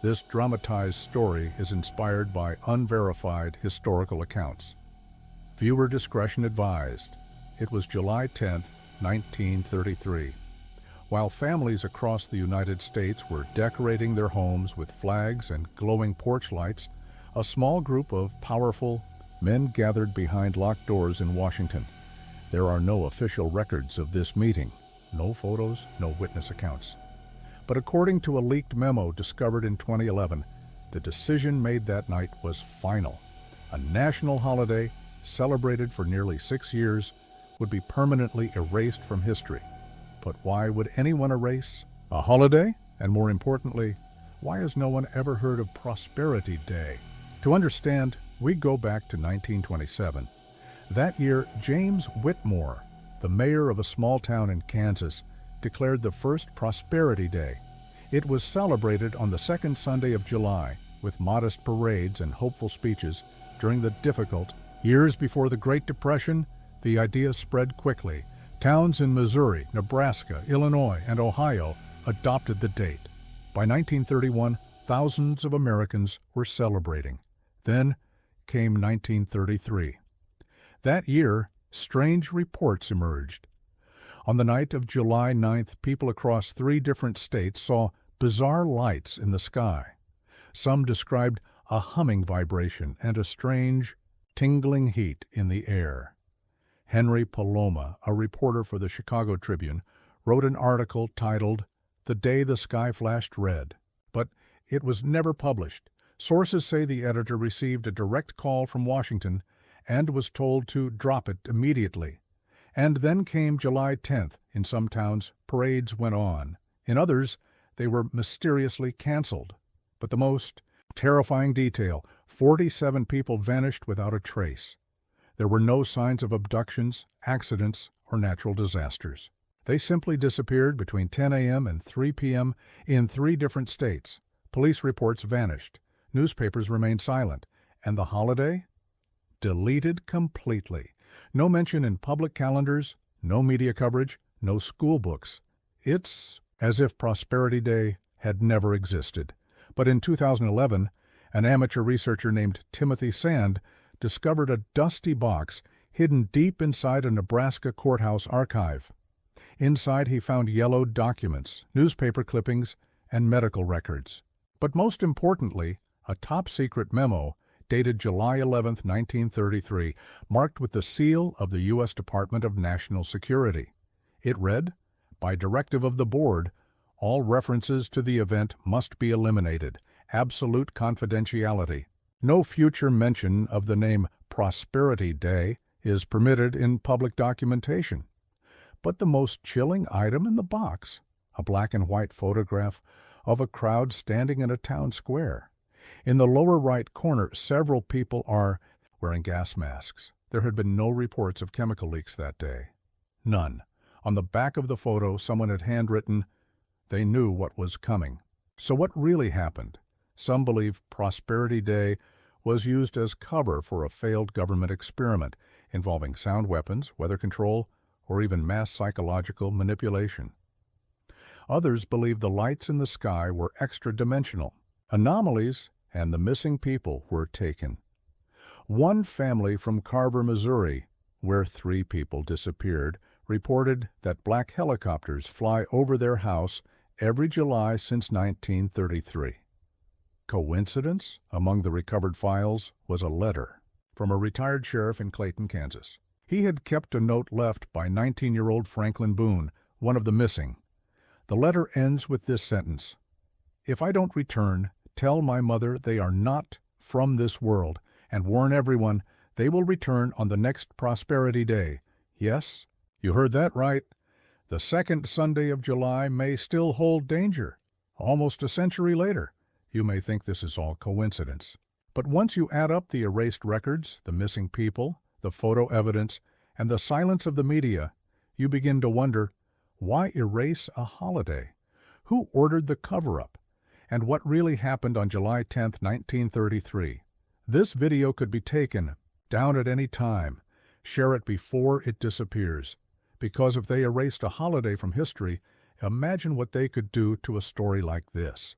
This dramatized story is inspired by unverified historical accounts. Viewer discretion advised. It was July 10, 1933. While families across the United States were decorating their homes with flags and glowing porch lights, a small group of powerful men gathered behind locked doors in Washington. There are no official records of this meeting, no photos, no witness accounts. But according to a leaked memo discovered in 2011, the decision made that night was final. A national holiday, celebrated for nearly 6 years, would be permanently erased from history. But why would anyone erase a holiday? And more importantly, why has no one ever heard of Prosperity Day? To understand, we go back to 1927. That year, James Whitmore, the mayor of a small town in Kansas, declared the first Prosperity Day. It was celebrated on the second Sunday of July with modest parades and hopeful speeches during the difficult years before the Great Depression. The idea spread quickly. Towns in Missouri, Nebraska, Illinois, and Ohio adopted the date. By 1931, thousands of Americans were celebrating. Then came 1933. That year, strange reports emerged. On the night of July 9th, people across 3 different states saw bizarre lights in the sky. Some described a humming vibration and a strange, tingling heat in the air. Henry Paloma, a reporter for the Chicago Tribune, wrote an article titled "The Day the Sky Flashed Red," but it was never published. Sources say the editor received a direct call from Washington and was told to drop it immediately. And then came July 10th. In some towns, parades went on. In others, they were mysteriously canceled. But the most terrifying detail, 47 people vanished without a trace. There were no signs of abductions, accidents, or natural disasters. They simply disappeared between 10 a.m. and 3 p.m. in 3 different states. Police reports vanished. Newspapers remained silent. And the holiday? Deleted completely. No mention in public calendars, no media coverage, no school books. It's as if Prosperity Day had never existed. But in 2011, an amateur researcher named Timothy Sand discovered a dusty box hidden deep inside a Nebraska courthouse archive. Inside he found yellowed documents, newspaper clippings, and medical records. But most importantly, a top-secret memo dated July 11, 1933, marked with the seal of the U.S. Department of National Security. It read, "By directive of the Board, all references to the event must be eliminated. Absolute confidentiality. No future mention of the name Prosperity Day is permitted in public documentation." But the most chilling item in the box, a black and white photograph of a crowd standing in a town square. In the lower right corner, several people are wearing gas masks. There had been no reports of chemical leaks that day. None. On the back of the photo, someone had handwritten, "They knew what was coming." So what really happened? Some believe Prosperity Day was used as cover for a failed government experiment involving sound weapons, weather control, or even mass psychological manipulation. Others believe the lights in the sky were extra-dimensional. Anomalies and the missing people were taken. One family from Carver, Missouri, where 3 people disappeared, reported that black helicopters fly over their house every July since 1933. Coincidence? Among the recovered files was a letter from a retired sheriff in Clayton, Kansas. He had kept a note left by 19-year-old Franklin Boone, one of the missing. The letter ends with this sentence: "If I don't return, tell my mother they are not from this world, and warn everyone they will return on the next Prosperity Day. Yes, you heard that right. The second Sunday of July may still hold danger. Almost a century later, you may think this is all coincidence. But once you add up the erased records, the missing people, the photo evidence, and the silence of the media, you begin to wonder, why erase a holiday? Who ordered the cover-up? And what really happened on July 10, 1933? This video could be taken down at any time. Share it before it disappears. Because if they erased a holiday from history, imagine what they could do to a story like this.